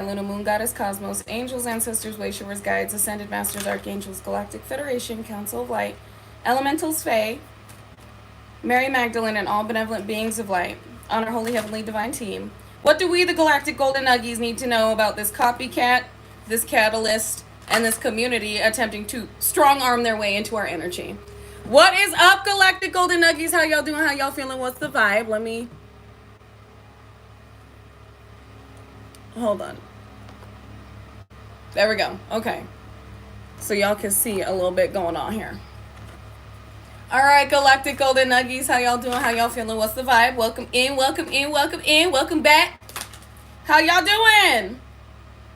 Luna Moon Goddess Cosmos, Angels, Ancestors, Wayshowers, Guides, Ascended Masters, Archangels, Galactic Federation, Council of Light, Elementals, Fae, Mary Magdalene, and all benevolent beings of light on our Holy Heavenly Divine Team. What do we, the Galactic Golden Nuggies, need to know about this copycat, this catalyst, and this community attempting to strong arm their way into our energy? What is up, Galactic Golden Nuggies? How y'all doing? How y'all feeling? What's the vibe? Let me... Hold on. There we go. Okay. So y'all can see a little bit going on here. All right, Galactic Golden Nuggies, how y'all doing? How y'all feeling? What's the vibe? Welcome in, welcome in, welcome in, welcome back. How y'all doing?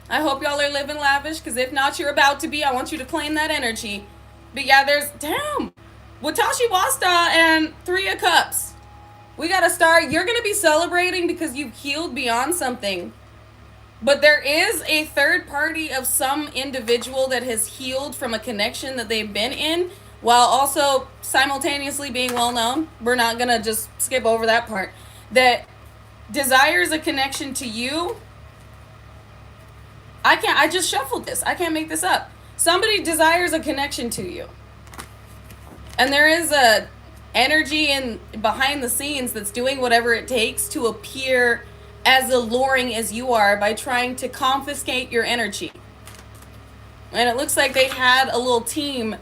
I hope y'all are living lavish, because if not, you're about to be. I want you to claim that energy. But yeah, there's, damn, Watashi Wasta and 3 of Cups. We got to start. You're going to be celebrating because you've healed beyond something. But there is a third party of some individual that has healed from a connection that they've been in, while also simultaneously being well known. We're not going to just skip over that part. That desires a connection to you. I just shuffled this. I can't make this up. Somebody desires a connection to you. And there is a energy in behind the scenes that's doing whatever it takes to appear as alluring as you are by trying to confiscate your energy. And it looks like they had a little team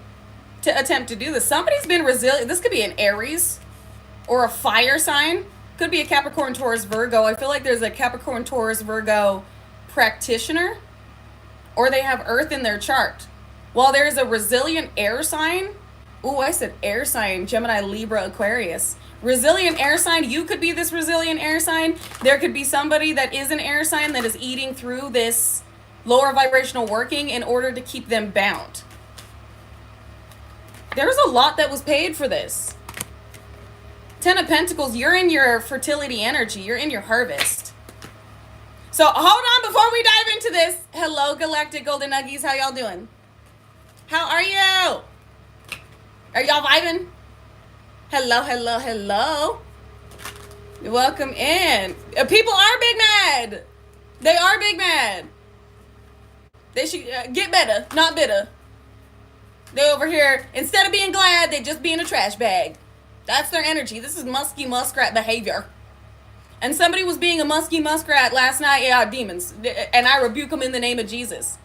to attempt to do this. Somebody's been resilient. This could be an Aries or a fire sign. Could be a Capricorn, Taurus, Virgo. I feel like there's a Capricorn, Taurus, Virgo practitioner, or they have Earth in their chart. While there's a resilient air sign. Ooh, I said air sign. Gemini, Libra, Aquarius. Resilient air sign, you could be this resilient air sign. There could be somebody that is an air sign that is eating through this lower vibrational working in order to keep them bound. There's a lot that was paid for this. 10 of Pentacles, you're in your fertility energy. You're in your harvest. So hold on before we dive into this. Hello, Galactic Golden Nuggies. How y'all doing? How are you? Are y'all vibing? Hello, hello, hello. Welcome in. People are big mad. They are big mad. They should get better, not bitter. They over here, instead of being glad, they just being a trash bag. That's their energy. This is musky muskrat behavior. And somebody was being a musky muskrat last night. Yeah, demons. And I rebuke them in the name of Jesus.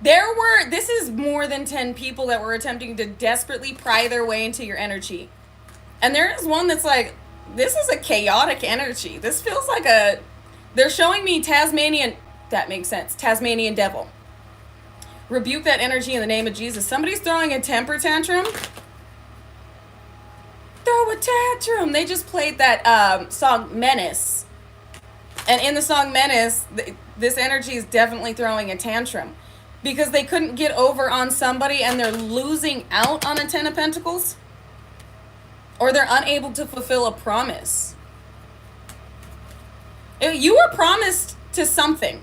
This is more than 10 people that were attempting to desperately pry their way into your energy. And there is one that's like, this is a chaotic energy. This feels like they're showing me Tasmanian, that makes sense, Tasmanian devil. Rebuke that energy in the name of Jesus. Somebody's throwing a temper tantrum. Throw a tantrum. They just played that song Menace. And in the song Menace, this energy is definitely throwing a tantrum. Because they couldn't get over on somebody and they're losing out on a 10 of Pentacles. Or they're unable to fulfill a promise. You were promised to something.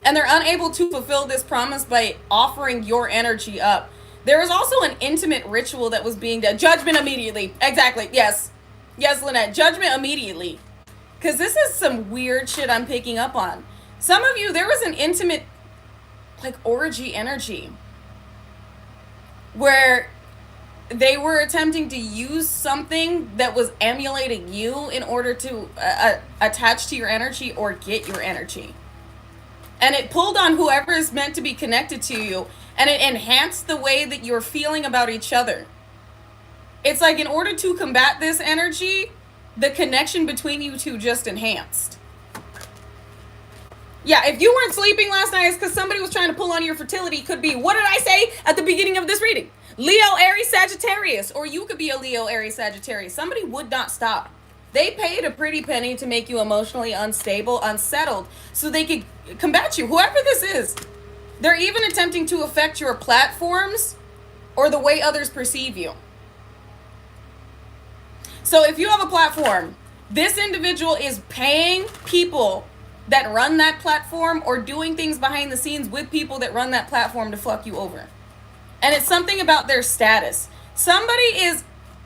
And they're unable to fulfill this promise by offering your energy up. There was also an intimate ritual that was being done. Judgment immediately. Exactly. Yes. Yes, Lynette. Judgment immediately. Because this is some weird shit I'm picking up on. Some of you, there was an intimate, like, orgy energy. Where they were attempting to use something that was emulating you in order to attach to your energy or get your energy. And it pulled on whoever is meant to be connected to you, and it enhanced the way that you're feeling about each other. It's like in order to combat this energy, the connection between you two just enhanced. Yeah, if you weren't sleeping last night, it's because somebody was trying to pull on your fertility. Could be, what did I say at the beginning of this reading? Leo, Aries, Sagittarius. Or you could be a Leo, Aries, Sagittarius. Somebody would not stop. They paid a pretty penny to make you emotionally unstable, unsettled, so they could combat you. Whoever this is, they're even attempting to affect your platforms or the way others perceive you. So if you have a platform, this individual is paying people that run that platform or doing things behind the scenes with people that run that platform to fuck you over. And it's something about their status.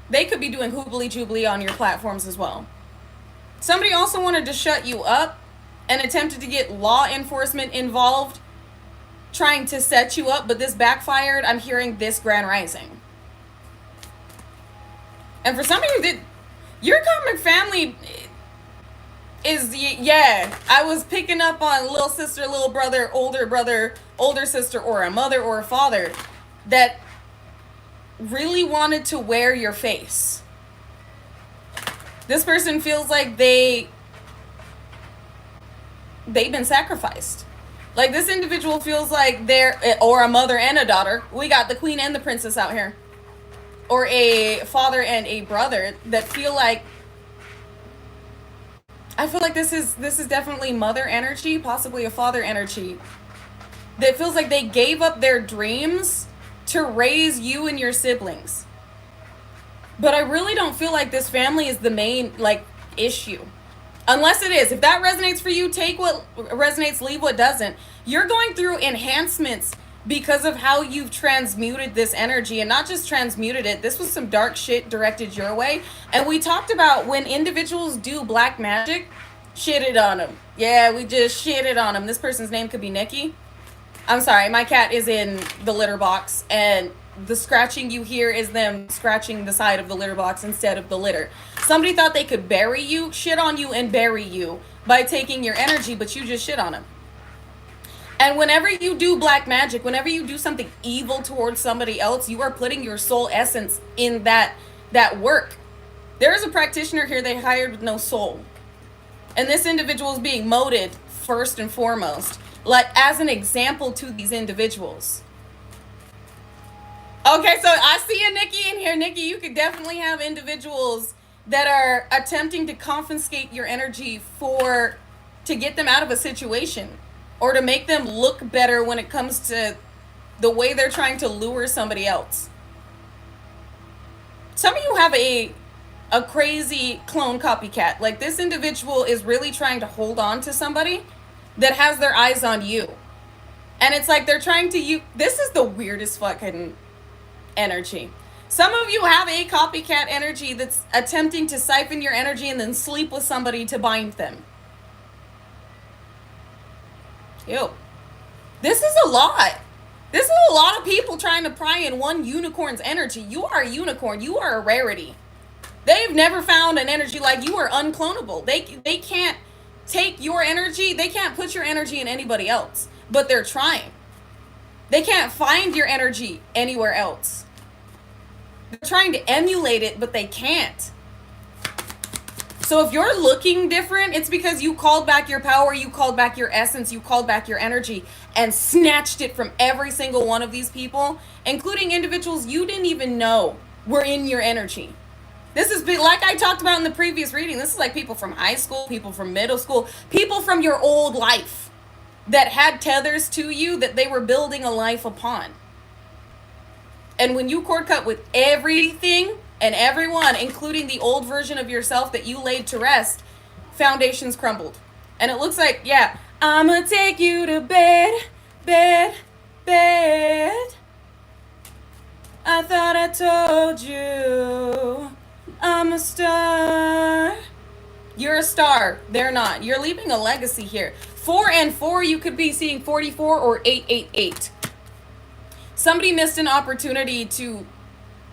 They could be doing hoobly-jubbly on your platforms as well. Somebody also wanted to shut you up and attempted to get law enforcement involved, trying to set you up, but this backfired. I'm hearing this Grand Rising. And for some of you, your karmic family is, yeah, I was picking up on little sister, little brother, older sister, or a mother or a father that really wanted to wear your face. This person feels like they've been sacrificed. Like, this individual feels like they're, or a mother and a daughter. We got the queen and the princess out here. Or a father and a brother that feel like, I feel like this is definitely mother energy, possibly a father energy. That feels like they gave up their dreams to raise you and your siblings. But I really don't feel like this family is the main, like, issue. Unless it is. If that resonates for you, take what resonates, leave what doesn't. You're going through enhancements because of how you've transmuted this energy. And not just transmuted it. This was some dark shit directed your way. And we talked about when individuals do black magic, shitted on them. Yeah, we just shitted on them. This person's name could be Nikki. I'm sorry, my cat is in the litter box. And the scratching you hear is them scratching the side of the litter box instead of the litter. Somebody thought they could bury you, shit on you, and bury you by taking your energy, but you just shit on them. And whenever you do black magic, whenever you do something evil towards somebody else, you are putting your soul essence in that work. There is a practitioner here they hired with no soul. And this individual is being molded first and foremost, like as an example to these individuals. Okay, so I see a Nikki in here. Nikki, you could definitely have individuals that are attempting to confiscate your energy to get them out of a situation or to make them look better when it comes to the way they're trying to lure somebody else. Some of you have a crazy clone copycat. Like, this individual is really trying to hold on to somebody that has their eyes on you. And it's like they're trying to this is the weirdest fucking energy. Some of you have a copycat energy that's attempting to siphon your energy and then sleep with somebody to bind them. Ew. This is a lot. This is a lot of people trying to pry in one unicorn's energy. You are a unicorn. You are a rarity. They've never found an energy like you. Are unclonable. They can't take your energy. They can't put your energy in anybody else. But they're trying. They can't find your energy anywhere else. They're trying to emulate it, but they can't. So if you're looking different, it's because you called back your power, you called back your essence, you called back your energy, and snatched it from every single one of these people, including individuals you didn't even know were in your energy. This is like I talked about in the previous reading. This is like people from high school, people from middle school, people from your old life that had tethers to you that they were building a life upon. And when you cord cut with everything and everyone, including the old version of yourself that you laid to rest, foundations crumbled. And it looks like, yeah, I'ma take you to bed, bed, bed. I thought I told you I'm a star. You're a star. They're not. You're leaving a legacy here. 4 and 4, you could be seeing 44 or 888. Somebody missed an opportunity to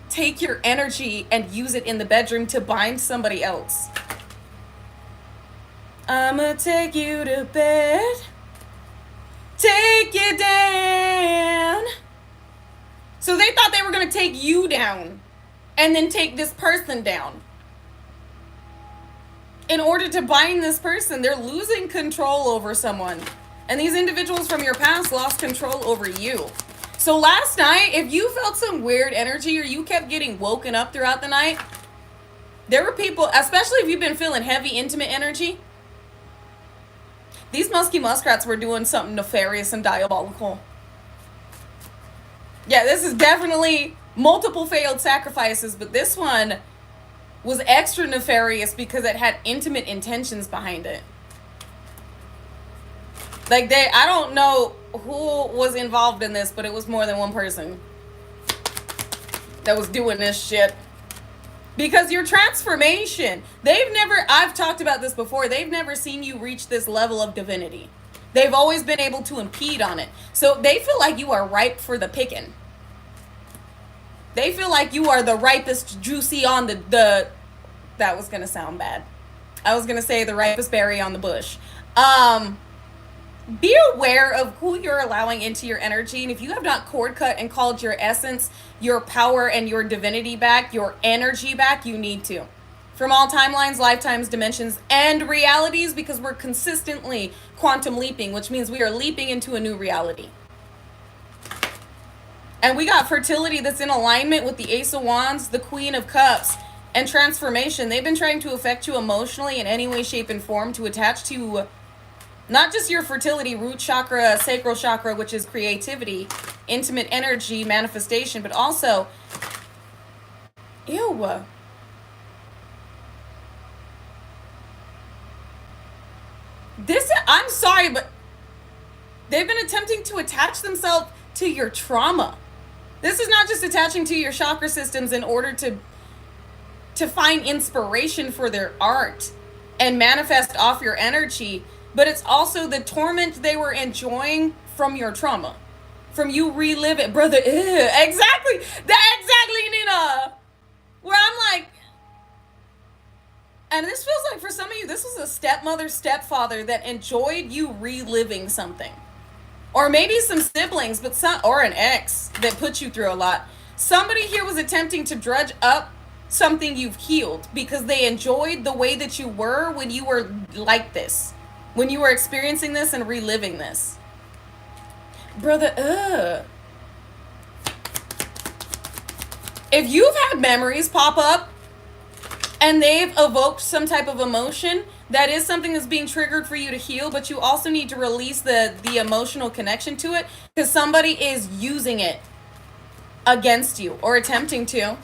take your energy and use it in the bedroom to bind somebody else. I'ma take you to bed, take you down. So they thought they were going to take you down and then take this person down. In order to bind this person, they're losing control over someone. And these individuals from your past lost control over you. So last night, if you felt some weird energy or you kept getting woken up throughout the night, there were people, especially if you've been feeling heavy, intimate energy, these musky muskrats were doing something nefarious and diabolical. Yeah, this is definitely multiple failed sacrifices, but this one was extra nefarious because it had intimate intentions behind it. Like, I don't know who was involved in this, but it was more than one person that was doing this shit. Because your transformation, I've talked about this before, they've never seen you reach this level of divinity. They've always been able to impede on it. So they feel like you are ripe for the picking. They feel like you are the ripest juicy on the that was going to sound bad. I was going to say the ripest berry on the bush. Be aware of who you're allowing into your energy. And if you have not cord cut and called your essence, your power, and your divinity back, your energy back, you need to. From all timelines, lifetimes, dimensions, and realities, because we're consistently quantum leaping, which means we are leaping into a new reality. And we got fertility that's in alignment with the Ace of Wands, the Queen of Cups, and transformation. They've been trying to affect you emotionally in any way, shape, and form to attach to not just your fertility, root chakra, sacral chakra, which is creativity, intimate energy, manifestation, but also, I'm sorry, but they've been attempting to attach themselves to your trauma. This is not just attaching to your chakra systems in order to find inspiration for their art and manifest off your energy, but it's also the torment they were enjoying from your trauma, from you reliving, brother. Exactly, Nina. Where I'm like, and this feels like for some of you, this was a stepmother, stepfather that enjoyed you reliving something, or maybe some siblings, or an ex that put you through a lot. Somebody here was attempting to drudge up something you've healed because they enjoyed the way that you were when you were like this. When you were experiencing this and reliving this. Brother, If you've had memories pop up and they've evoked some type of emotion, that is something that's being triggered for you to heal, but you also need to release the emotional connection to it because somebody is using it against you or attempting to.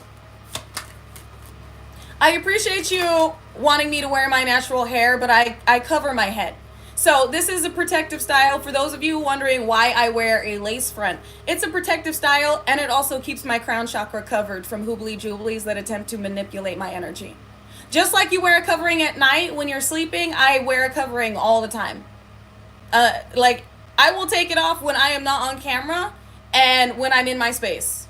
I appreciate you wanting me to wear my natural hair, but I cover my head. So this is a protective style. For those of you wondering why I wear a lace front, it's a protective style, and it also keeps my crown chakra covered from hoobly jooblies that attempt to manipulate my energy. Just like you wear a covering at night when you're sleeping, I wear a covering all the time. Like, I will take it off when I am not on camera and when I'm in my space.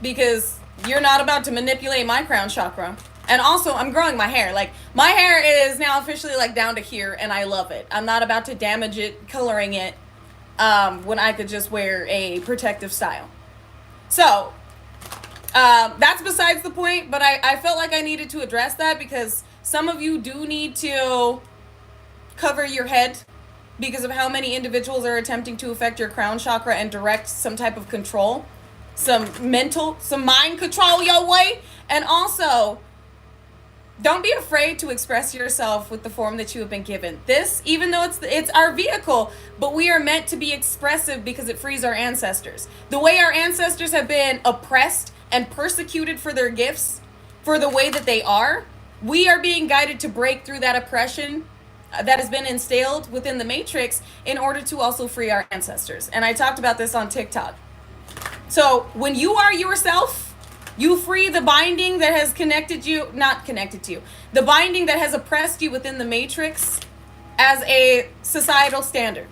Because you're not about to manipulate my crown chakra. And also, I'm growing my hair. Like, my hair is now officially, like, down to here, and I love it. I'm not about to damage it, coloring it, when I could just wear a protective style. So, that's besides the point, but I felt like I needed to address that because some of you do need to cover your head because of how many individuals are attempting to affect your crown chakra and direct some type of control, some mind control your way. And also, don't be afraid to express yourself with the form that you have been given. This, even though it's our vehicle, but we are meant to be expressive because it frees our ancestors. The way our ancestors have been oppressed and persecuted for their gifts, for the way that they are, we are being guided to break through that oppression that has been instilled within the matrix in order to also free our ancestors. And I talked about this on TikTok. So when you are yourself, you free the binding that has the binding that has oppressed you within the matrix as a societal standard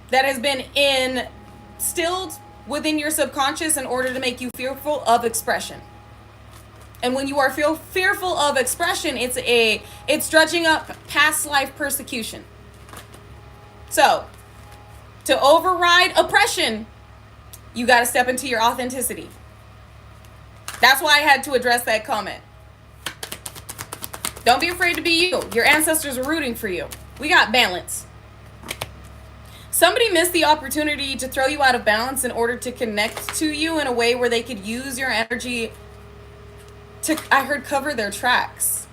that has been instilled within your subconscious in order to make you fearful of expression. And when you are fearful of expression, it's drudging up past life persecution. So, to override oppression, you got to step into your authenticity. That's why I had to address that comment. Don't be afraid to be you. Your ancestors are rooting for you. We got balance. Somebody missed the opportunity to throw you out of balance in order to connect to you in a way where they could use your energy to, I heard, cover their tracks.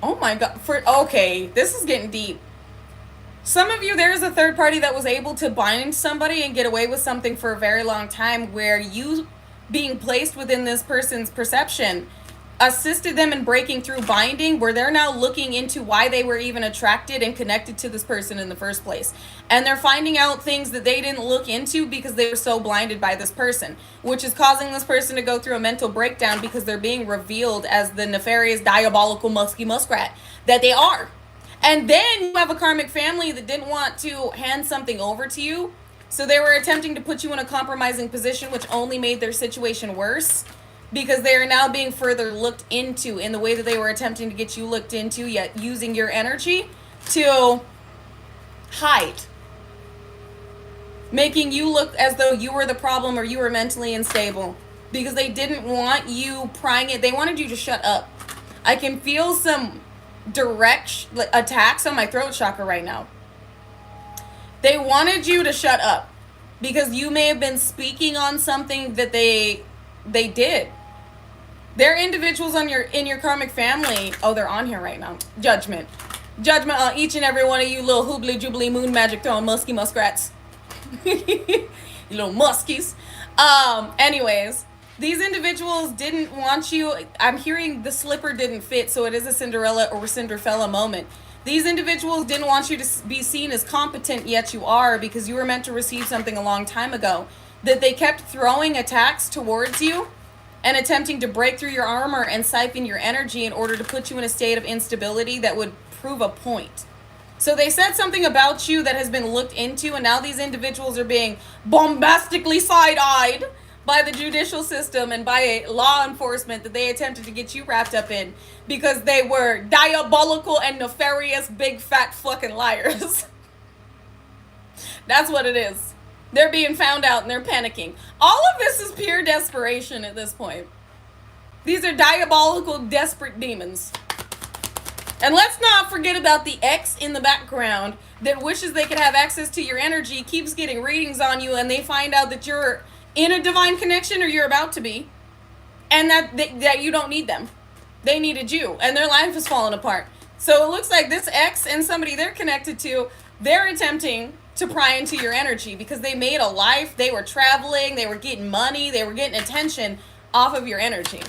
Oh my God. Okay, this is getting deep. Some of you, there's a third party that was able to bind somebody and get away with something for a very long time where you being placed within this person's perception assisted them in breaking through binding, where they're now looking into why they were even attracted and connected to this person in the first place. And they're finding out things that they didn't look into because they were so blinded by this person, which is causing this person to go through a mental breakdown because they're being revealed as the nefarious, diabolical, musky muskrat that they are. And then you have a karmic family that didn't want to hand something over to you, so they were attempting to put you in a compromising position, which only made their situation worse, because they are now being further looked into in the way that they were attempting to get you looked into, yet using your energy to hide, making you look as though you were the problem or you were mentally unstable, because they didn't want you prying it. They wanted you to shut up. I can feel some direct attacks on my throat chakra right now. They wanted you to shut up because you may have been speaking on something that they did. There are individuals in your karmic family. Oh, they're on here right now. Judgment on each and every one of you little hoobly jubilee moon magic throwing musky muskrats. You little muskies. Anyways, these individuals didn't want you. I'm hearing the slipper didn't fit, so it is a Cinderella or Cinderfella moment. These individuals didn't want you to be seen as competent, yet you are, because you were meant to receive something a long time ago. That they kept throwing attacks towards you and attempting to break through your armor and siphon your energy in order to put you in a state of instability that would prove a point. So they said something about you that has been looked into, and now these individuals are being bombastically side-eyed by the judicial system and by law enforcement that they attempted to get you wrapped up in, because they were diabolical and nefarious big fat fucking liars. That's what it is. They're being found out and they're panicking. All of this is pure desperation at this point. These are diabolical, desperate demons. And let's not forget about the X in the background that wishes they could have access to your energy, keeps getting readings on you, and they find out that you're in a divine connection or you're about to be, and that you don't need them. They needed you, and their life is falling apart. So it looks like this X and somebody they're connected to, they're attempting to pry into your energy because they made a life, they were traveling, they were getting money, they were getting attention off of your energy.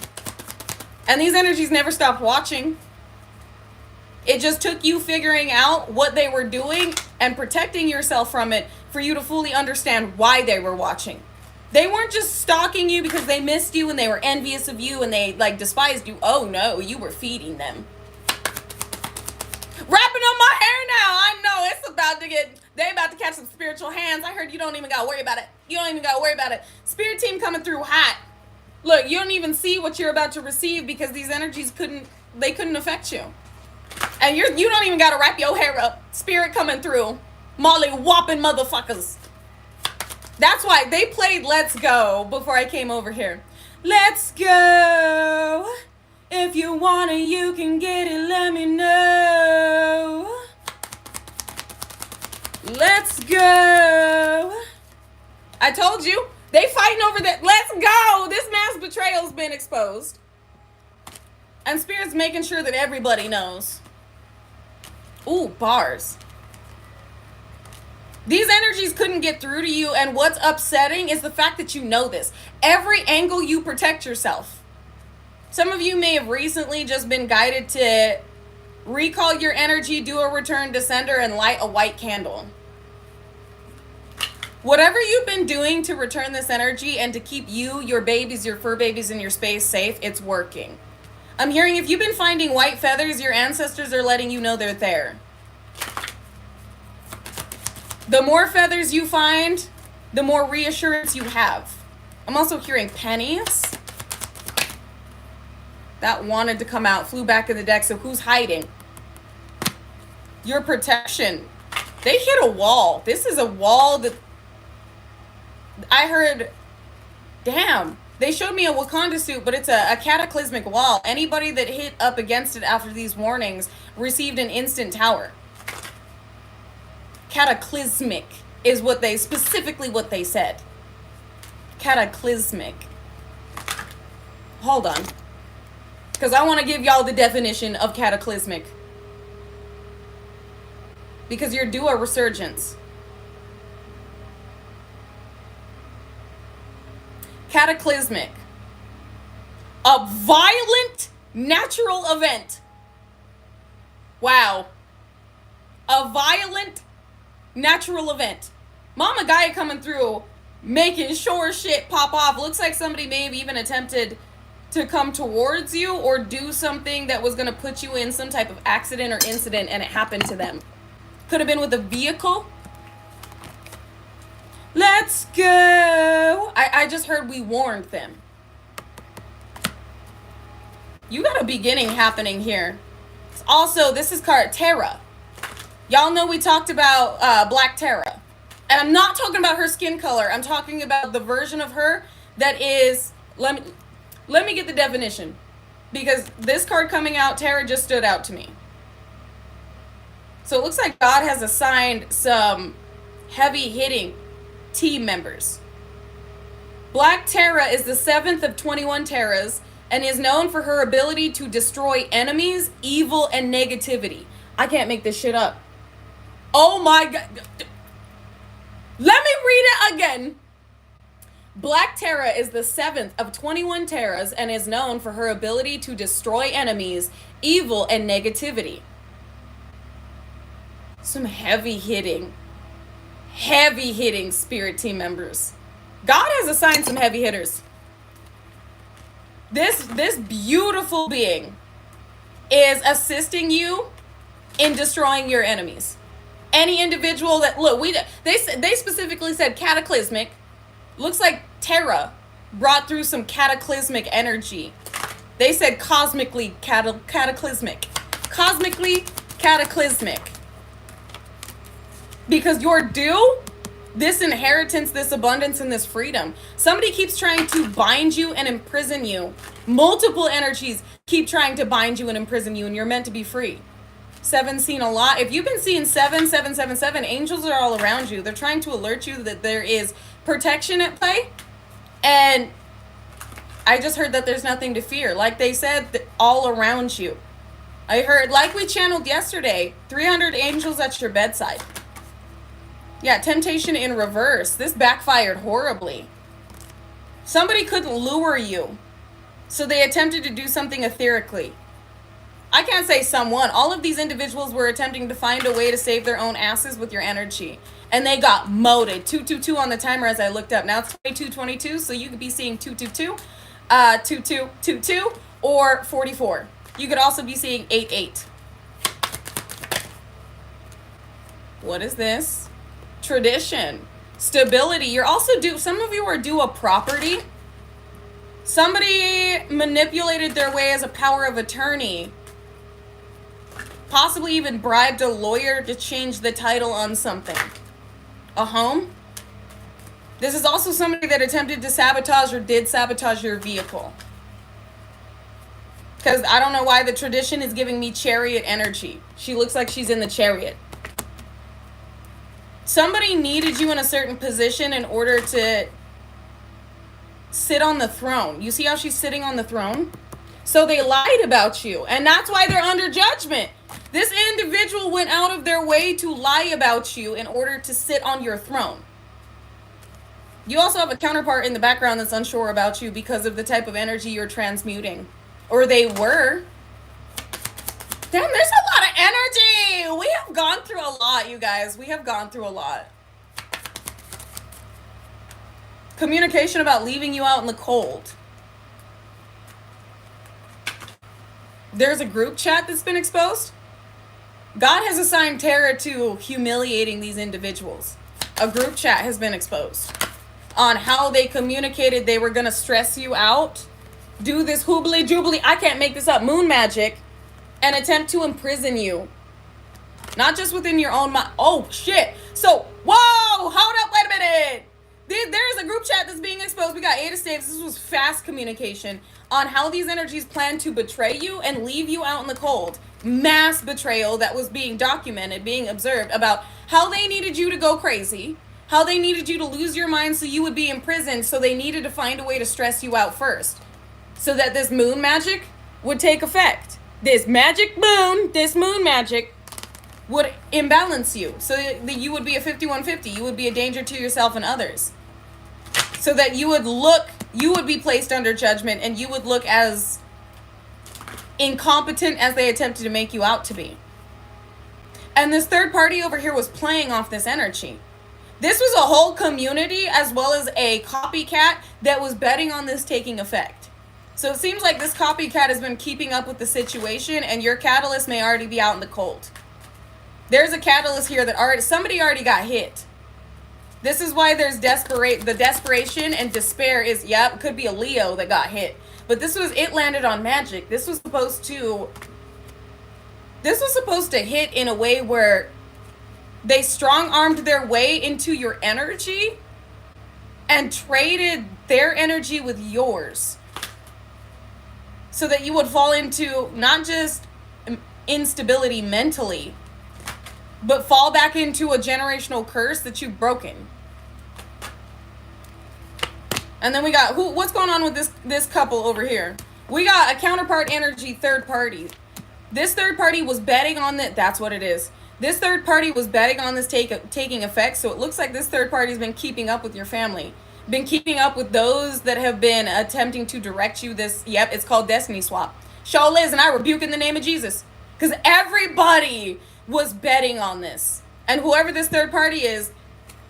And these energies never stopped watching. It just took you figuring out what they were doing and protecting yourself from it for you to fully understand why they were watching. They weren't just stalking you because they missed you and they were envious of you and they despised you. Oh no, you were feeding them. Wrapping up my hair now. I know it's they about to catch some spiritual hands. I heard you don't even gotta worry about it. You don't even gotta worry about it. Spirit team coming through hot. Look, you don't even see what you're about to receive because these energies couldn't affect you. And you don't even gotta wrap your hair up. Spirit coming through. Molly whopping motherfuckers. That's why they played Let's Go before I came over here. Let's go. If you want it, you can get it. Let me know. Let's go. I told you. They fighting over that. Let's go. This mass betrayal's been exposed. And Spirit's making sure that everybody knows. Ooh, bars. These energies couldn't get through to you, and what's upsetting is the fact that you know this. Every angle you protect yourself. Some of you may have recently just been guided to recall your energy, do a return to sender, and light a white candle. Whatever you've been doing to return this energy and to keep you, your babies, your fur babies, and your space safe, it's working. I'm hearing if you've been finding white feathers, your ancestors are letting you know they're there. The more feathers you find, the more reassurance you have. I'm also hearing pennies. That wanted to come out, flew back in the deck, so who's hiding? Your protection. They hit a wall. This is a wall that I heard, damn. They showed me a Wakanda suit, but it's a cataclysmic wall. Anybody that hit up against it after these warnings received an instant tower. Cataclysmic is specifically what they said. Cataclysmic. Hold on. Because I want to give y'all the definition of cataclysmic. Because you're due a resurgence. Cataclysmic. A violent natural event. Wow. A violent natural event. Mama Gaia coming through, making sure shit pop off. Looks like somebody may have even attempted to come towards you or do something that was going to put you in some type of accident or incident, and it happened to them. Could have been with a vehicle. Let's go. I just heard we warned them. You got a beginning happening here. Also, this is card Terra. Y'all know we talked about Black Terra. And I'm not talking about her skin color. I'm talking about the version of her that is... Let me get the definition. Because this card coming out, Terra just stood out to me. So it looks like God has assigned some heavy-hitting team members. Black Terra is the 7th of 21 Terras and is known for her ability to destroy enemies, evil, and negativity. I can't make this shit up. Oh my God. Let me read it again. Black Terra is the 7th of 21 Terras and is known for her ability to destroy enemies, evil, and negativity. Some heavy-hitting spirit team members. God has assigned some heavy hitters. This beautiful being is assisting you in destroying your enemies. Any individual that, look, they specifically said cataclysmic. Looks like Terra brought through some cataclysmic energy. They said cosmically cataclysmic. Cosmically cataclysmic. Because you're due this inheritance, this abundance, and this freedom. Somebody keeps trying to bind you and imprison you. Multiple energies keep trying to bind you and imprison you, and you're meant to be free. 7's seen a lot. If you've been seeing 7, angels are all around you. They're trying to alert you that there is protection at play. And I just heard that there's nothing to fear. Like they said, all around you. I heard, like we channeled yesterday, 300 angels at your bedside. Yeah, temptation in reverse. This backfired horribly. Somebody could lure you. So they attempted to do something etherically. I can't say someone. All of these individuals were attempting to find a way to save their own asses with your energy. And they got moted. 222 on the timer as I looked up. Now it's 2222, so you could be seeing 222, 2222, or 44. You could also be seeing 88. What is this? Tradition. Stability. You're also due, some of you are due a property. Somebody manipulated their way as a power of attorney. Possibly even bribed a lawyer to change the title on something. A home. This is also somebody that attempted to sabotage or did sabotage your vehicle. Because I don't know why the tradition is giving me chariot energy. She looks like she's in the chariot. Somebody needed you in a certain position in order to sit on the throne. You see how she's sitting on the throne? So they lied about you. And that's why they're under judgment. This individual went out of their way to lie about you in order to sit on your throne. You also have a counterpart in the background that's unsure about you because of the type of energy you're transmuting. Or they were. Damn, there's a lot of energy. We have gone through a lot, you guys. We have gone through a lot. Communication about leaving you out in the cold. There's a group chat that's been exposed. God has assigned terror to humiliating these individuals. A group chat has been exposed on how they communicated they were going to stress you out, do this hoobly jubilee, I can't make this up, moon magic, and attempt to imprison you. Not just within your own mind. Oh, shit. So, whoa, hold up, wait a minute. There's a group chat that's being exposed. We got 8 of staves. This was fast communication on how these energies plan to betray you and leave you out in the cold. Mass betrayal that was being documented, being observed about how they needed you to go crazy, how they needed you to lose your mind so you would be imprisoned, so they needed to find a way to stress you out first so that this moon magic would take effect. This moon magic would imbalance you so that you would be a 5150. You would be a danger to yourself and others. So that you would be placed under judgment and you would look as incompetent as they attempted to make you out to be. And this third party over here was playing off this energy. This was a whole community as well as a copycat that was betting on this taking effect. So it seems like this copycat has been keeping up with the situation, and your catalyst may already be out in the cold. There's a catalyst here that somebody already got hit. This is why there's the desperation and despair is, yep, could be a Leo that got hit. But it landed on magic. This was supposed to hit in a way where they strong-armed their way into your energy and traded their energy with yours. So that you would fall into not just instability mentally, but fall back into a generational curse that you've broken. And then we got, what's going on with this couple over here? We got a counterpart energy third party. This third party was betting on that's what it is. This third party was betting on this taking effect, so it looks like this third party's been keeping up with your family. Been keeping up with those that have been attempting to direct you it's called destiny swap. Show Liz and I rebuke in the name of Jesus. Because everybody was betting on this. And whoever this third party is,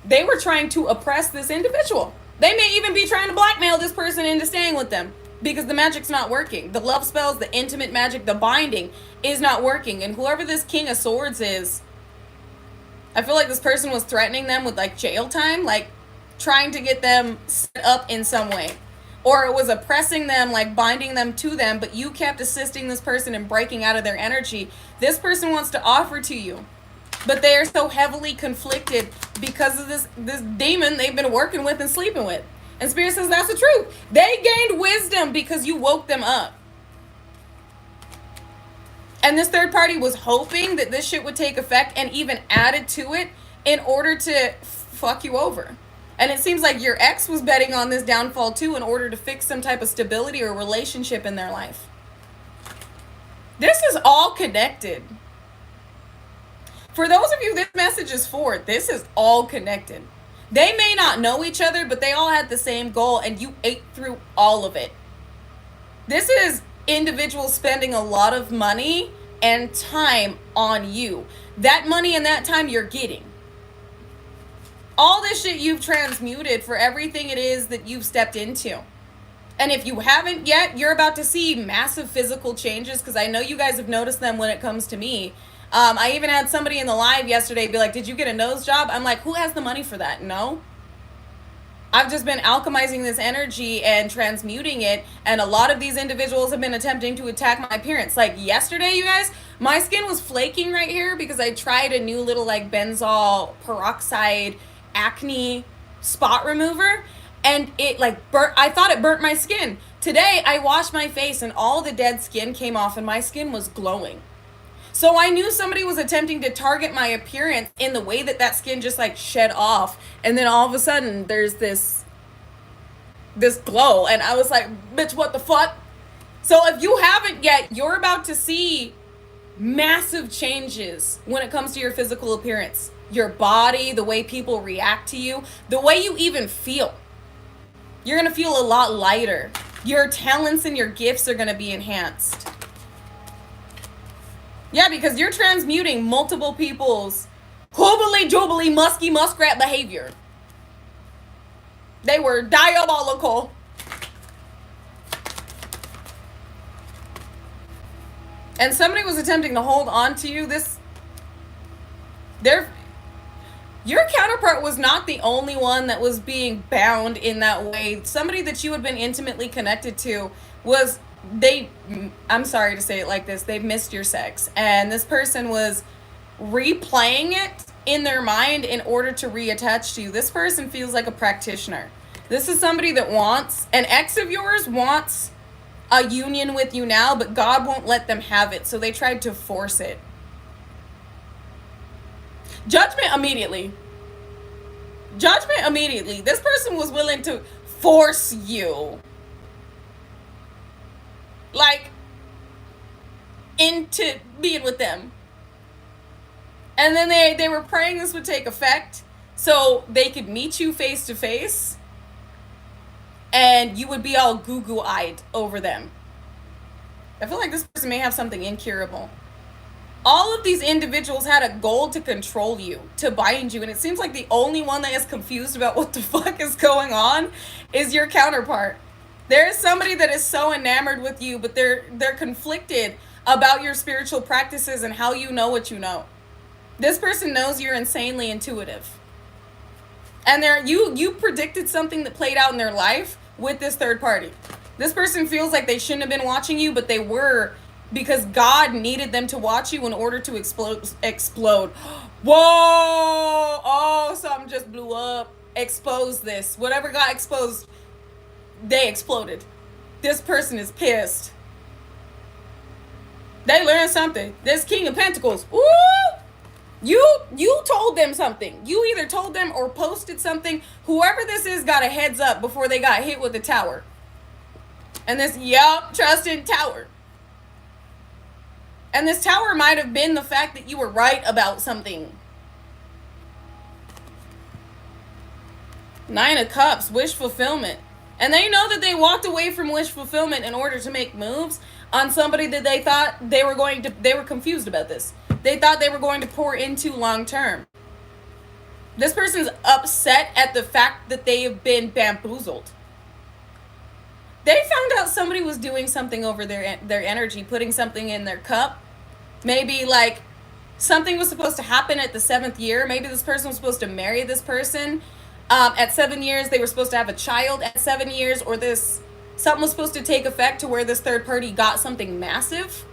they were trying to oppress this individual. They may even be trying to blackmail this person into staying with them. Because the magic's not working. The love spells, the intimate magic, the binding is not working. And whoever this King of Swords is, I feel like this person was threatening them with like jail time. Like trying to get them set up in some way, or it was oppressing them, like binding them to them, but you kept assisting this person in breaking out of their energy. This person wants to offer to you, but they are so heavily conflicted because of this demon they've been working with and sleeping with. And Spirit says that's the truth. They gained wisdom because you woke them up. And this third party was hoping that this shit would take effect and even added to it in order to fuck you over. And it seems like your ex was betting on this downfall too in order to fix some type of stability or relationship in their life. This is all connected. For those of you this message is for, this is all connected. They may not know each other, but they all had the same goal and you ate through all of it. This is individuals spending a lot of money and time on you. That money and that time you're getting. All this shit you've transmuted for everything it is that you've stepped into. And if you haven't yet, you're about to see massive physical changes, because I know you guys have noticed them when it comes to me. I even had somebody in the live yesterday be like, did you get a nose job? I'm like, who has the money for that? No. I've just been alchemizing this energy and transmuting it, and a lot of these individuals have been attempting to attack my appearance. Like yesterday, you guys, my skin was flaking right here because I tried a new little like benzoyl peroxide acne spot remover, and it like burnt. I thought it burnt my skin. Today I washed my face and all the dead skin came off and my skin was glowing. So I knew somebody was attempting to target my appearance in the way that skin just like shed off, and then all of a sudden there's this glow, and I was like, bitch, what the fuck? So if you haven't yet, you're about to see massive changes when it comes to your physical appearance. Your body, the way people react to you, the way you even feel. You're going to feel a lot lighter. Your talents and your gifts are going to be enhanced. Yeah, because you're transmuting multiple people's hoobly-doobly, musky muskrat behavior. They were diabolical. And somebody was attempting to hold on to you. Your counterpart was not the only one that was being bound in that way. Somebody that you had been intimately connected to was, I'm sorry to say it like this, they missed your sex. And this person was replaying it in their mind in order to reattach to you. This person feels like a practitioner. This is somebody that an ex of yours wants a union with you now, but God won't let them have it. So they tried to force it. Judgment immediately. This person was willing to force you, like, into being with them. And then they were praying this would take effect so they could meet you face to face and you would be all goo-goo-eyed over them. I feel like this person may have something incurable. All of these individuals had a goal to control you, to bind you, and it seems like the only one that is confused about what the fuck is going on is your counterpart. There is somebody that is so enamored with you, but they're conflicted about your spiritual practices and how you know what you know. This person knows you're insanely intuitive. And you predicted something that played out in their life with this third party. This person feels like they shouldn't have been watching you, but they were, because God needed them to watch you in order to explode. Whoa! Oh, something just blew up. Expose this. Whatever got exposed, they exploded. This person is pissed. They learned something. This King of Pentacles. Woo! You told them something. You either told them or posted something. Whoever this is got a heads up before they got hit with the tower. And this, trusted tower. And this tower might have been the fact that you were right about something. 9 of Cups, wish fulfillment. And they know that they walked away from wish fulfillment in order to make moves on somebody that they thought they were confused about this. They thought they were going to pour into long term. This person's upset at the fact that they have been bamboozled. They found out somebody was doing something over their energy, putting something in their cup. Maybe like something was supposed to happen at the 7th year. Maybe this person was supposed to marry this person. At 7 years, they were supposed to have a child at 7 years, or something was supposed to take effect to where this third party got something massive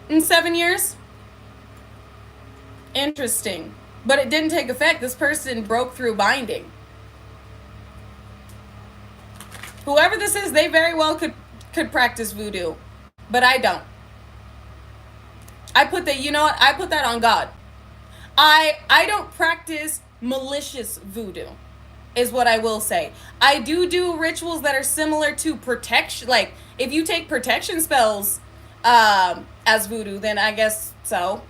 in 7 years. Interesting. But it didn't take effect. This person broke through binding. Whoever this is, they very well could practice voodoo, but I don't. I put that on God. I don't practice malicious voodoo, is what I will say. I do rituals that are similar to protection. Like, if you take protection spells as voodoo, then I guess so.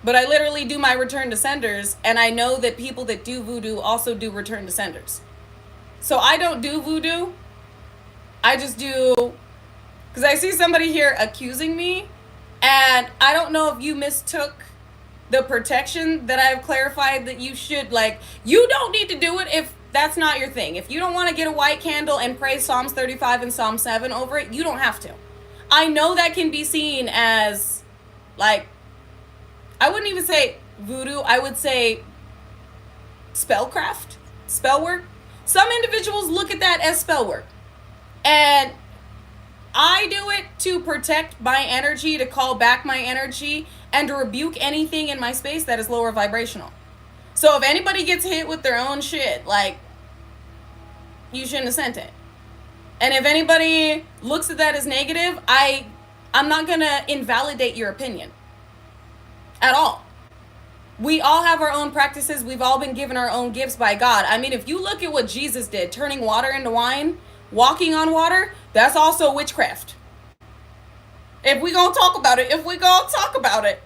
But I literally do my return to senders, and I know that people that do voodoo also do return to senders. So I don't do voodoo. I just do, because I see somebody here accusing me, and I don't know if you mistook the protection that I've clarified that you should, like, you don't need to do it if that's not your thing. If you don't want to get a white candle and pray Psalms 35 and Psalm 7 over it, you don't have to. I know that can be seen as, like, I wouldn't even say voodoo. I would say spellcraft, spell work. Some individuals look at that as spell work. And I do it to protect my energy, to call back my energy, and to rebuke anything in my space that is lower vibrational. So if anybody gets hit with their own shit, like, you shouldn't have sent it. And if anybody looks at that as negative, I'm not going to invalidate your opinion at all. We all have our own practices. We've all been given our own gifts by God. I mean, if you look at what Jesus did, turning water into wine, walking on water, that's also witchcraft. If we gonna talk about it,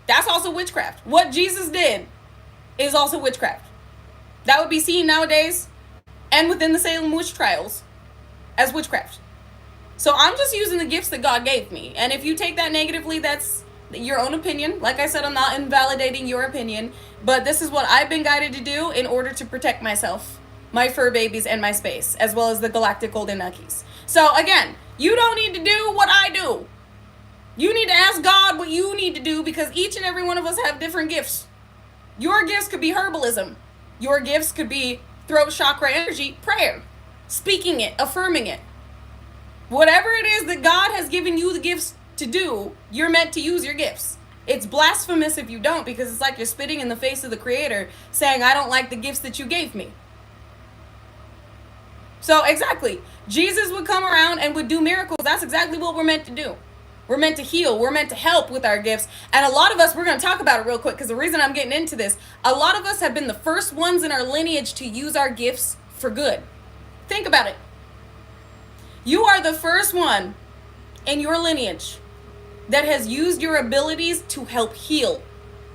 that's also witchcraft. What Jesus did is also witchcraft. That would be seen nowadays and within the Salem witch trials as witchcraft. So I'm just using the gifts that God gave me. And if you take that negatively, that's your own opinion. Like I said, I'm not invalidating your opinion, but this is what I've been guided to do in order to protect myself, my fur babies, and my space, as well as the galactic golden nuggies. So again, you don't need to do what I do. You need to ask God what you need to do, because each and every one of us have different gifts. Your gifts could be herbalism. Your gifts could be throat chakra energy, prayer, speaking it, affirming it. Whatever it is that God has given you the gifts to do, you're meant to use your gifts. It's blasphemous if you don't, because it's like you're spitting in the face of the Creator, saying, I don't like the gifts that you gave me. So exactly, Jesus would come around and would do miracles. That's exactly what we're meant to do. We're meant to heal. We're meant to help with our gifts. And a lot of us, we're going to talk about it real quick, because the reason I'm getting into this, a lot of us have been the first ones in our lineage to use our gifts for good. Think about it. You are the first one in your lineage that has used your abilities to help heal,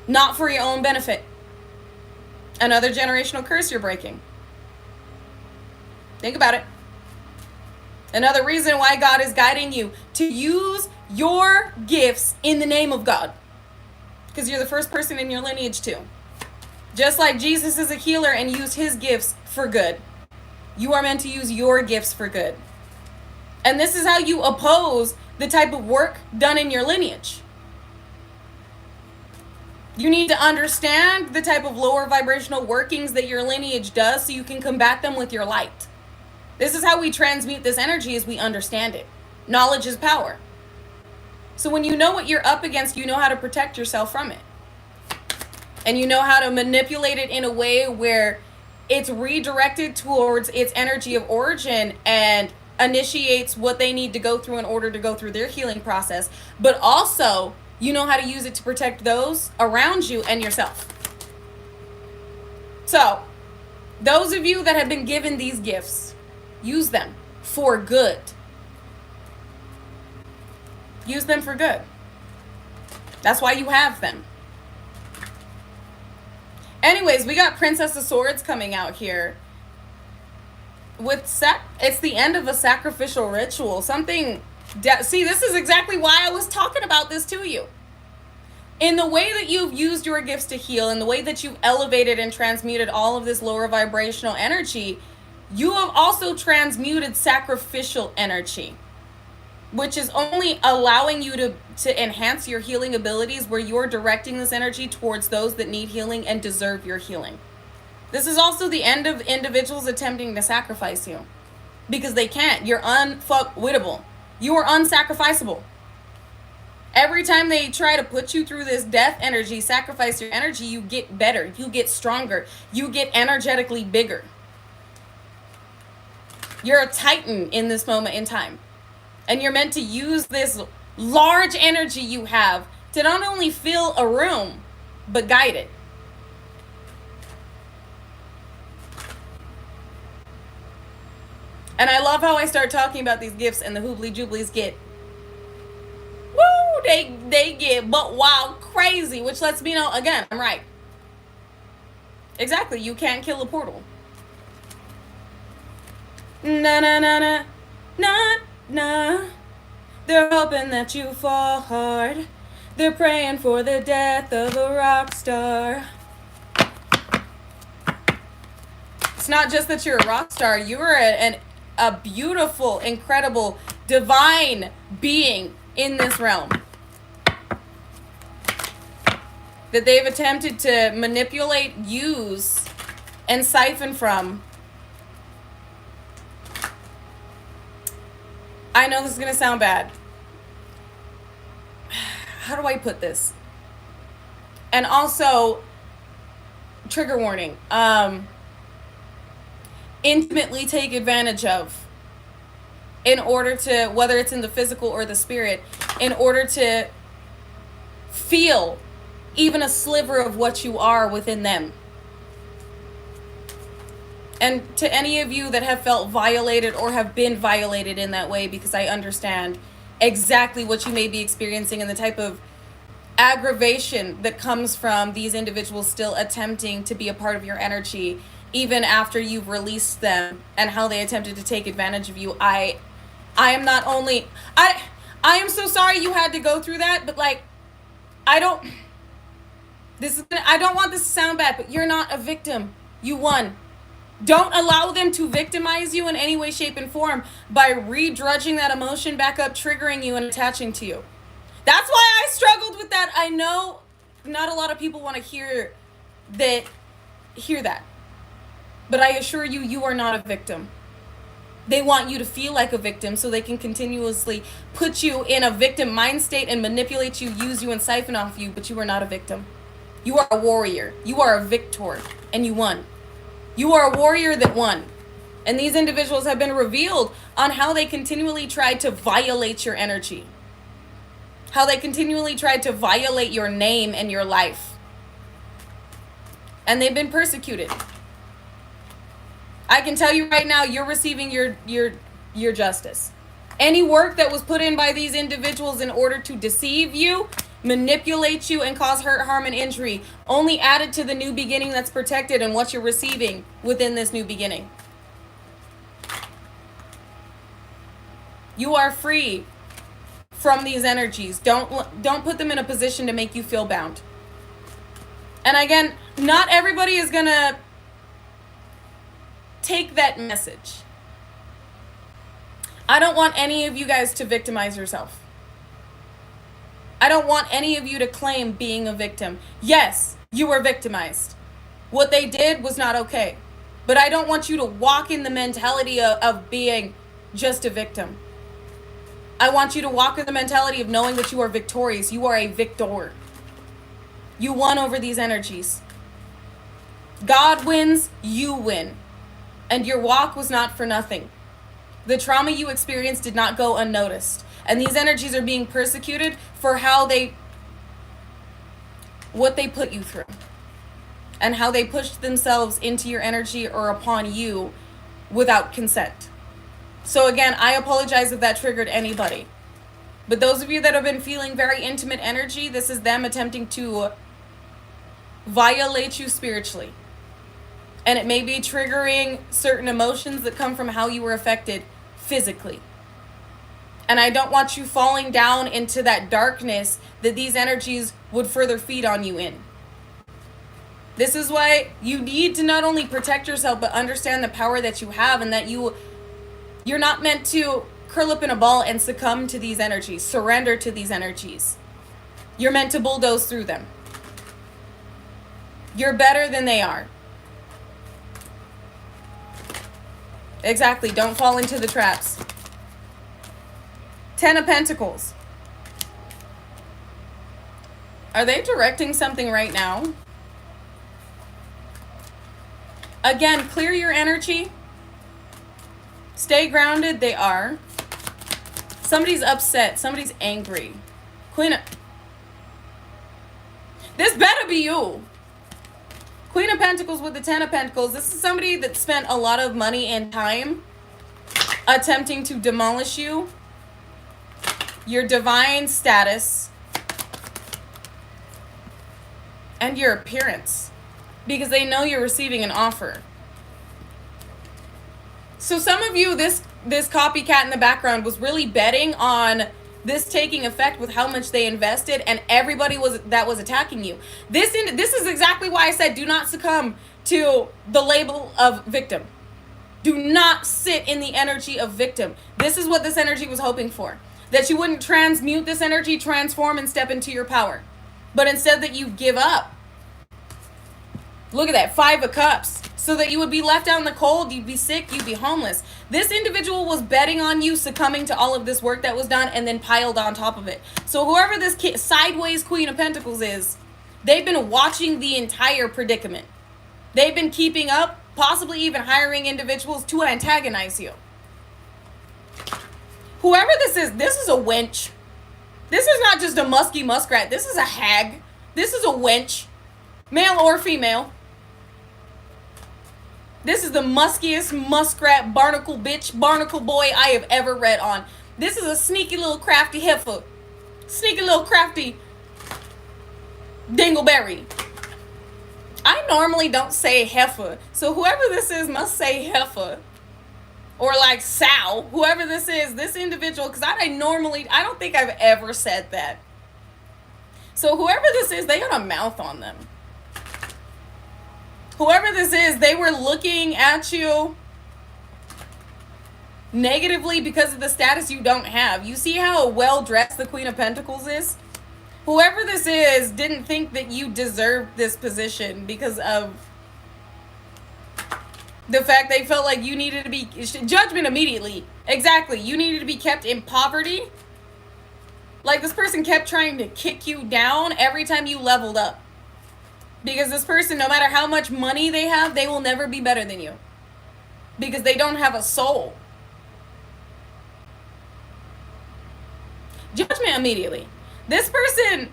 not for your own benefit. Another generational curse you're breaking. Think about it. Another reason why God is guiding you to use your gifts in the name of God. Because you're the first person in your lineage too. Just like Jesus is a healer and used his gifts for good, you are meant to use your gifts for good. And this is how you oppose the type of work done in your lineage. You need to understand the type of lower vibrational workings that your lineage does so you can combat them with your light. This is how we transmute this energy, as we understand it. Knowledge is power. So when you know what you're up against, you know how to protect yourself from it. And you know how to manipulate it in a way where it's redirected towards its energy of origin and initiates what they need to go through in order to go through their healing process. But also, you know how to use it to protect those around you and yourself. So, those of you that have been given these gifts, use them for good. Use them for good. That's why you have them. Anyways, we got Princess of Swords coming out here. It's the end of a sacrificial ritual. See, this is exactly why I was talking about this to you. In the way that you've used your gifts to heal, in the way that you've elevated and transmuted all of this lower vibrational energy, you have also transmuted sacrificial energy, which is only allowing you to enhance your healing abilities, where you're directing this energy towards those that need healing and deserve your healing. This is also the end of individuals attempting to sacrifice you, because they can't. You're unfuckwittable. You are unsacrificable. Every time they try to put you through this death energy, sacrifice your energy, you get better, you get stronger, you get energetically bigger. You're a titan in this moment in time. And you're meant to use this large energy you have to not only fill a room, but guide it. And I love how I start talking about these gifts and the hoobly jublies get, woo, they get butt wild crazy, which lets me know, again, I'm right. Exactly, you can't kill a portal. Na na na na, na na. They're hoping that you fall hard. They're praying for the death of a rock star. It's not just that you're a rock star, you're a beautiful, incredible, divine being in this realm that they've attempted to manipulate, use, and siphon from. I know this is going to sound bad. How do I put this? And also, trigger warning. Intimately take advantage of, in order to, whether it's in the physical or the spirit, in order to feel even a sliver of what you are within them. And to any of you that have felt violated or have been violated in that way, because I understand exactly what you may be experiencing and the type of aggravation that comes from these individuals still attempting to be a part of your energy, even after you've released them, and how they attempted to take advantage of you. I am not only, I am so sorry you had to go through that, but like, I don't want this to sound bad, but you're not a victim. You won. Don't allow them to victimize you in any way, shape, and form by redrudging that emotion back up, triggering you, and attaching to you. That's why I struggled with that. I know not a lot of people want to hear that. But I assure you, you are not a victim. They want you to feel like a victim so they can continuously put you in a victim mind state and manipulate you, use you, and siphon off you, but you are not a victim. You are a warrior. You are a victor, and you won. You are a warrior that won. And these individuals have been revealed on how they continually tried to violate your energy. How they continually tried to violate your name and your life. And they've been persecuted. I can tell you right now, you're receiving your justice. Any work that was put in by these individuals in order to deceive you, manipulate you, and cause hurt, harm, and injury only added to the new beginning that's protected and what you're receiving within this new beginning. You are free from these energies. Don't put them in a position to make you feel bound. And again, not everybody is gonna take that message. I don't want any of you guys to victimize yourself. I don't want any of you to claim being a victim. Yes, you were victimized. What they did was not okay. But I don't want you to walk in the mentality of being just a victim. I want you to walk in the mentality of knowing that you are victorious. You are a victor. You won over these energies. God wins, you win. And your walk was not for nothing. The trauma you experienced did not go unnoticed. And these energies are being persecuted for what they put you through. And how they pushed themselves into your energy or upon you without consent. So again, I apologize if that triggered anybody. But those of you that have been feeling very intimate energy, this is them attempting to violate you spiritually. And it may be triggering certain emotions that come from how you were affected physically. And I don't want you falling down into that darkness that these energies would further feed on you in. This is why you need to not only protect yourself, but understand the power that you have, and that you're not meant to curl up in a ball and succumb to these energies, surrender to these energies. You're meant to bulldoze through them. You're better than they are. Exactly, don't fall into the traps. 10 of Pentacles. Are they directing something right now? Again, clear your energy. Stay grounded. They are. Somebody's upset. Somebody's angry. Queen of... This better be you. Queen of Pentacles with the 10 of Pentacles. This is somebody that spent a lot of money and time attempting to demolish you, your divine status, and your appearance, because they know you're receiving an offer. So some of you, this copycat in the background was really betting on this taking effect with how much they invested, and everybody that was attacking you. This is exactly why I said do not succumb to the label of victim. Do not sit in the energy of victim. This is what this energy was hoping for. That you wouldn't transmute this energy, transform, and step into your power. But instead that you give up. Look at that, 5 of Cups. So that you would be left out in the cold, you'd be sick, you'd be homeless. This individual was betting on you succumbing to all of this work that was done and then piled on top of it. So whoever this sideways Queen of Pentacles is, they've been watching the entire predicament. They've been keeping up, possibly even hiring individuals to antagonize you. Whoever this is a wench. This is not just a musky muskrat. This is a hag. This is a wench. Male or female. This is the muskiest muskrat barnacle bitch, barnacle boy I have ever read on. This is a sneaky little crafty heifer. Sneaky little crafty dingleberry. I normally don't say heifer, so whoever this is must say heifer. Or like sow. Whoever this is, this individual, because I don't think I've ever said that. So whoever this is, they got a mouth on them. Whoever this is, they were looking at you negatively because of the status you don't have. You see how well-dressed the Queen of Pentacles is? Whoever this is didn't think that you deserved this position because of the fact they felt like you needed to be... Judgment immediately. Exactly. You needed to be kept in poverty. Like this person kept trying to kick you down every time you leveled up. Because this person, no matter how much money they have, they will never be better than you. Because they don't have a soul. Judgment immediately. This person,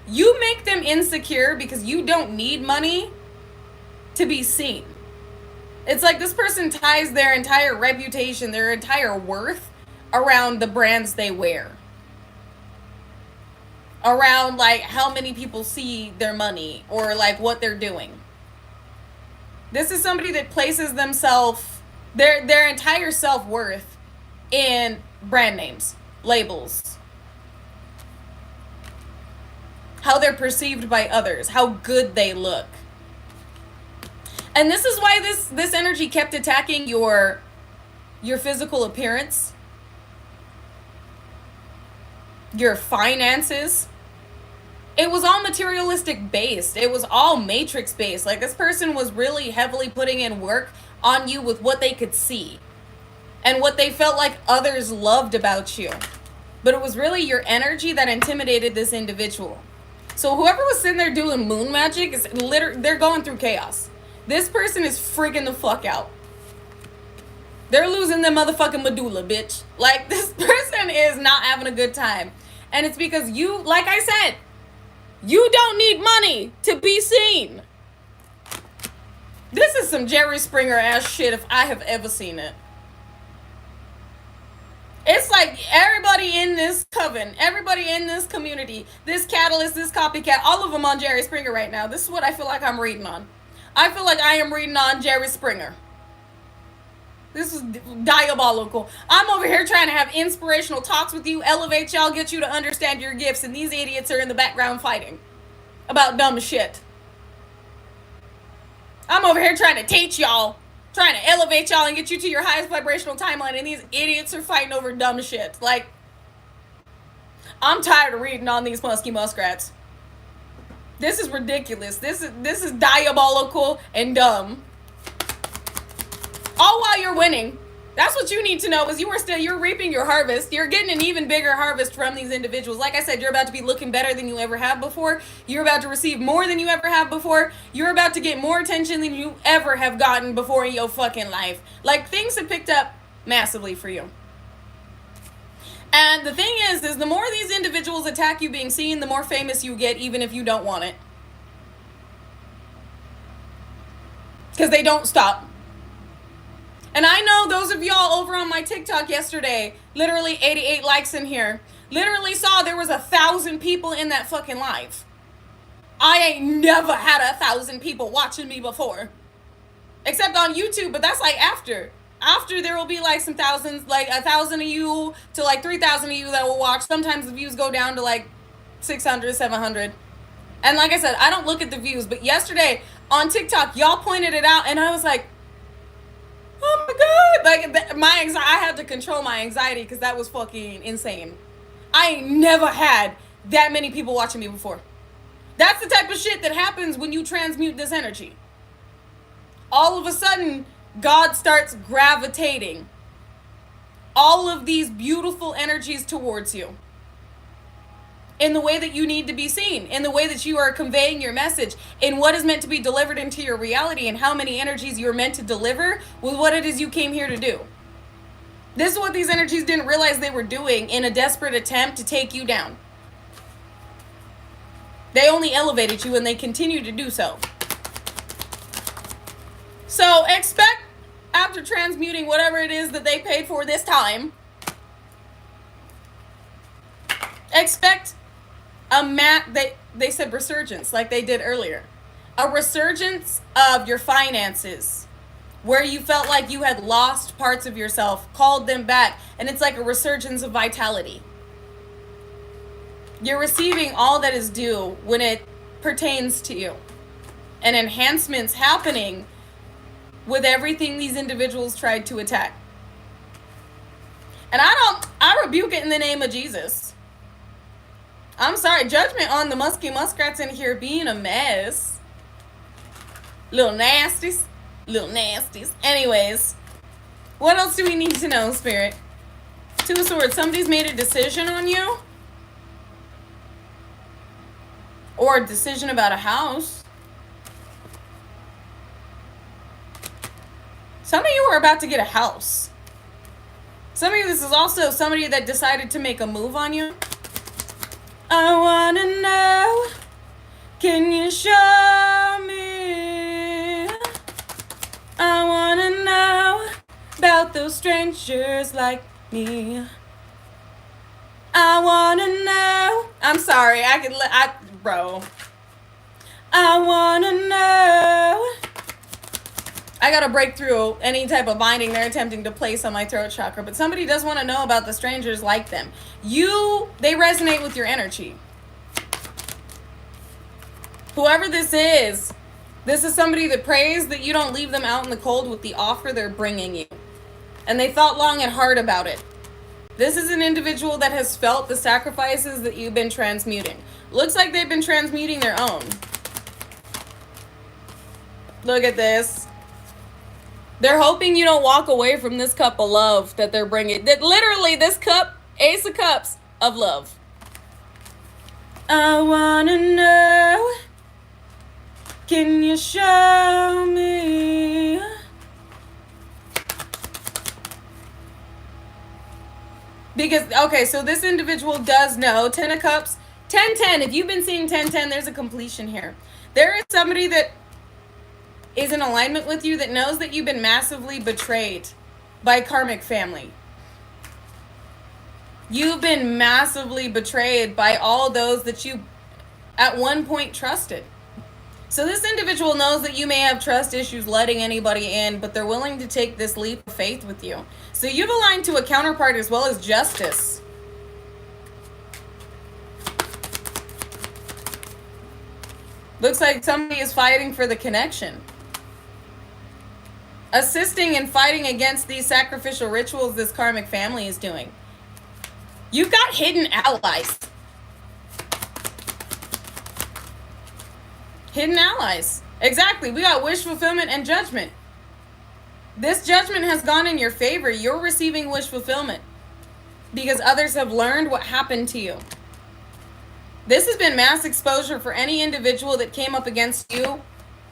you make them insecure because you don't need money to be seen. It's like this person ties their entire reputation, their entire worth around the brands they wear. Around like how many people see their money or like what they're doing. This is somebody that places themselves, their entire self-worth in brand names, labels, how they're perceived by others, how good they look. And this is why this energy kept attacking your physical appearance, your finances. It was all materialistic based. It was all matrix based. Like, this person was really heavily putting in work on you with what they could see and what they felt like others loved about you. But it was really your energy that intimidated this individual. So whoever was sitting there doing moon magic is literally, they're going through chaos. This person is freaking the fuck out. They're losing their motherfucking medulla, bitch. Like, this person is not having a good time. And it's because you, like I said, you don't need money to be seen. This is some Jerry Springer ass shit if I have ever seen it. It's like everybody in this coven, everybody in this community, this catalyst, this copycat, all of them on Jerry Springer right now. This is what I feel like I'm reading on. I feel like I am reading on Jerry Springer. This is diabolical. I'm over here trying to have inspirational talks with you, elevate y'all, get you to understand your gifts, and these idiots are in the background fighting about dumb shit. I'm over here trying to teach y'all, trying to elevate y'all and get you to your highest vibrational timeline, and these idiots are fighting over dumb shit. Like, I'm tired of reading on these musky muskrats. This is ridiculous. This is diabolical and dumb. All while you're winning. That's what you need to know, is you're reaping your harvest. You're getting an even bigger harvest from these individuals. Like I said, you're about to be looking better than you ever have before. You're about to receive more than you ever have before. You're about to get more attention than you ever have gotten before in your fucking life. Like, things have picked up massively for you. And the thing is the more these individuals attack you being seen, the more famous you get, even if you don't want it. Because they don't stop. And I know those of y'all over on my TikTok yesterday, literally 88 likes in here, literally saw there was 1,000 people in that fucking live. I ain't never had 1,000 people watching me before. Except on YouTube, but that's like after. After, there will be like some thousands, like 1,000 of you to like 3,000 of you that will watch. Sometimes the views go down to like 600, 700. And like I said, I don't look at the views, but yesterday on TikTok, y'all pointed it out, and I was like, oh my god, like my anxiety, I had to control my anxiety because that was fucking insane. I ain't never had that many people watching me before. That's the type of shit that happens when you transmute this energy. All of a sudden, God starts gravitating all of these beautiful energies towards you in the way that you need to be seen, in the way that you are conveying your message, in what is meant to be delivered into your reality, and how many energies you're meant to deliver with what it is you came here to do. This is what these energies didn't realize they were doing in a desperate attempt to take you down. They only elevated you, and they continue to do so. So expect, after transmuting whatever it is that they paid for this time, expect they said resurgence, like they did earlier. A resurgence of your finances, where you felt like you had lost parts of yourself, called them back, and it's like a resurgence of vitality. You're receiving all that is due when it pertains to you. And enhancements happening with everything these individuals tried to attack. And I rebuke it in the name of Jesus. I'm sorry, judgment on the musky muskrats in here being a mess. Little nasties. Anyways, what else do we need to know, Spirit? Two of Swords, somebody's made a decision on you. Or a decision about a house. Some of you are about to get a house. Some of you, this is also somebody that decided to make a move on you. I wanna know, can you show me? I wanna know about those strangers like me. I wanna know. I'm sorry, bro. I wanna know. I gotta break through any type of binding they're attempting to place on my throat chakra. But somebody does want to know about the strangers like them. They resonate with your energy. Whoever this is somebody that prays that you don't leave them out in the cold with the offer they're bringing you. And they thought long and hard about it. This is an individual that has felt the sacrifices that you've been transmuting. Looks like they've been transmuting their own. Look at this. They're hoping you don't walk away from this cup of love that they're bringing. That literally, this cup, Ace of Cups of love. I wanna know, can you show me? Because, okay, so this individual does know. 10 of Cups, 10-10. If you've been seeing 10-10, there's a completion here. There is somebody that is in alignment with you that knows that you've been massively betrayed by Karmic family. You've been massively betrayed by all those that you at one point trusted. So this individual knows that you may have trust issues letting anybody in, but they're willing to take this leap of faith with you. So you've aligned to a counterpart as well as justice. Looks like somebody is fighting for the connection. Assisting and fighting against these sacrificial rituals this Karmic family is doing. You've got hidden allies. Hidden allies. Exactly. We got wish fulfillment and judgment. This judgment has gone in your favor. You're receiving wish fulfillment because others have learned what happened to you. This has been mass exposure for any individual that came up against you,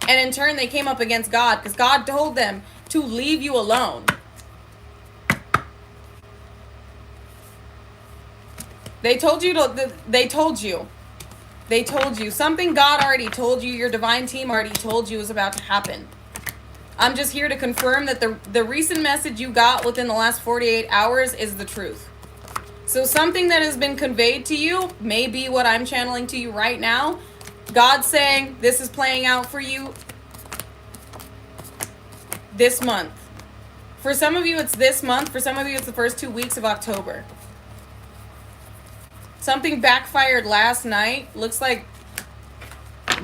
and in turn they came up against God because God told them to leave you alone. They told you something God already told you, your divine team already told you is about to happen. I'm just here to confirm that the recent message you got within the last 48 hours is the truth. So something that has been conveyed to you may be what I'm channeling to you right now. God's saying this is playing out for you this month. For some of you, it's this month. For some of you, it's the first 2 weeks of October. Something backfired last night. Looks like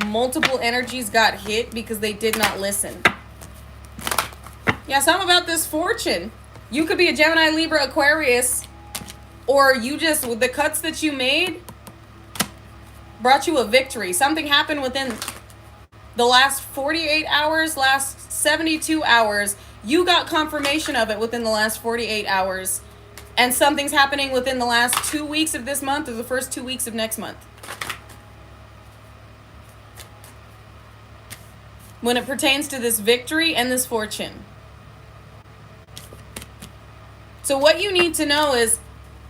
multiple energies got hit because they did not listen. Yeah, something about this fortune. You could be a Gemini, Libra, Aquarius, or you just, with the cuts that you made, brought you a victory. Something happened within the last 48 hours, last 72 hours. You got confirmation of it within the last 48 hours. And something's happening within the last 2 weeks of this month or the first 2 weeks of next month. When it pertains to this victory and this fortune. So what you need to know is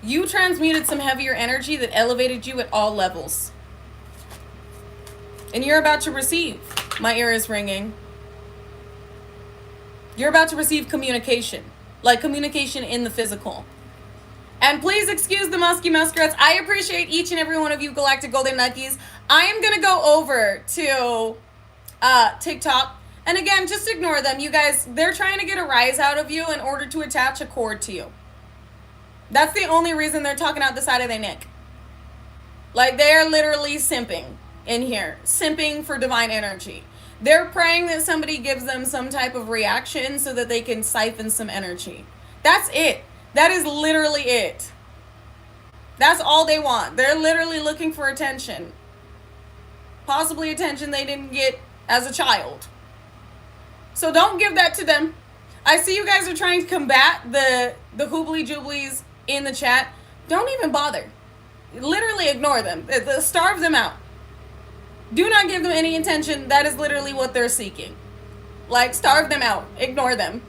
you transmuted some heavier energy that elevated you at all levels. And you're about to receive. My ear is ringing. You're about to receive communication. Like communication in the physical. And please excuse the musky muskrats. I appreciate each and every one of you galactic golden nuggies. I am going to go over to TikTok. And again, just ignore them. You guys, they're trying to get a rise out of you in order to attach a cord to you. That's the only reason they're talking out the side of their neck. Like, they're literally simping in here. Simping for divine energy. They're praying that somebody gives them some type of reaction so that they can siphon some energy. That's it. That is literally it. That's all they want. They're literally looking for attention. Possibly attention they didn't get as a child. So don't give that to them. I see you guys are trying to combat the hoobly jooblies in the chat. Don't even bother. Literally ignore them. Starve them out. Do not give them any attention. That is literally what they're seeking. Like, starve them out. Ignore them.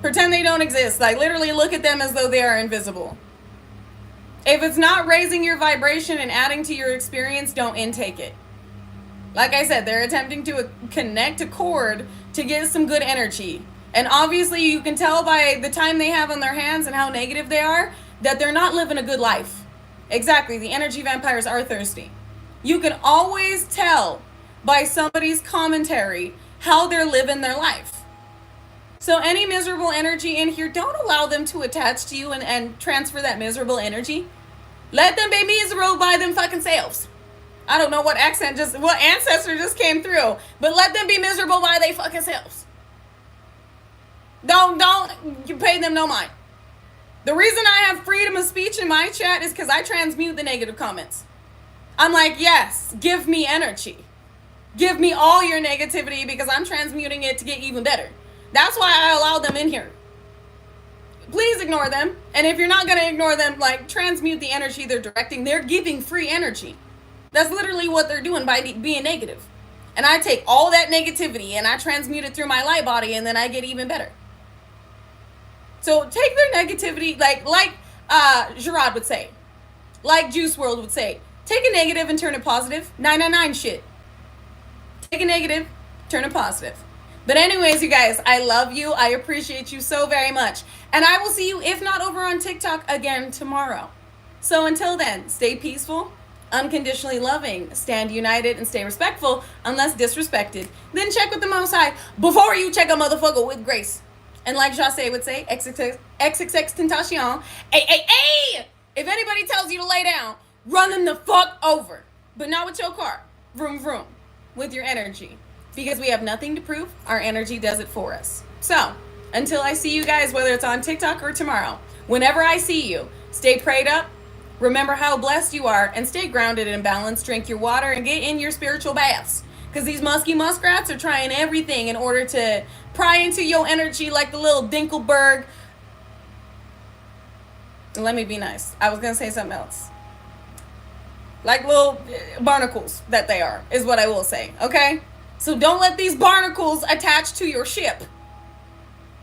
Pretend they don't exist. Like, literally look at them as though they are invisible. If it's not raising your vibration and adding to your experience, don't intake it. Like I said, they're attempting to connect a cord to get some good energy. And obviously you can tell by the time they have on their hands and how negative they are, that they're not living a good life. Exactly, the energy vampires are thirsty. You can always tell by somebody's commentary how they're living their life. So any miserable energy in here, don't allow them to attach to you and transfer that miserable energy. Let them be miserable by them fucking selves. I don't know what ancestor just came through, but let them be miserable by they fucking selves. Don't you pay them no mind. The reason I have freedom of speech in my chat is because I transmute the negative comments. I'm like, yes, give me energy. Give me all your negativity because I'm transmuting it to get even better. That's why I allow them in here. Please ignore them. And if you're not going to ignore them, like, transmute the energy they're directing. They're giving free energy. That's literally what they're doing by being negative. And I take all that negativity and I transmute it through my light body, and then I get even better. So take their negativity, like Gerard would say, like Juice WRLD would say, take a negative and turn it positive. 999 shit. Take a negative, turn it positive. But anyways, you guys, I love you. I appreciate you so very much. And I will see you, if not over on TikTok, again tomorrow. So until then, stay peaceful, unconditionally loving, stand united, and stay respectful unless disrespected. Then check with the Most High before you check a motherfucker with grace. And like Jase would say, XXX Tentacion. Hey! If anybody tells you to lay down, run them the fuck over. But not with your car. Vroom, vroom. With your energy. Because we have nothing to prove. Our energy does it for us. So, until I see you guys, whether it's on TikTok or tomorrow, whenever I see you, stay prayed up. Remember how blessed you are. And stay grounded and balanced. Drink your water and get in your spiritual baths. Because these musky muskrats are trying everything in order to pry into your energy like the little Dinkelberg. Let me be nice. I was going to say something else. Like little barnacles that they are, is what I will say. Okay? So don't let these barnacles attach to your ship.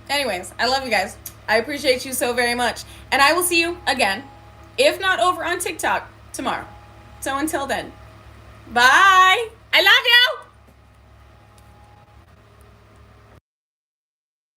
Anyways, I love you guys. I appreciate you so very much. And I will see you again, if not over on TikTok, tomorrow. So until then, bye. I love you.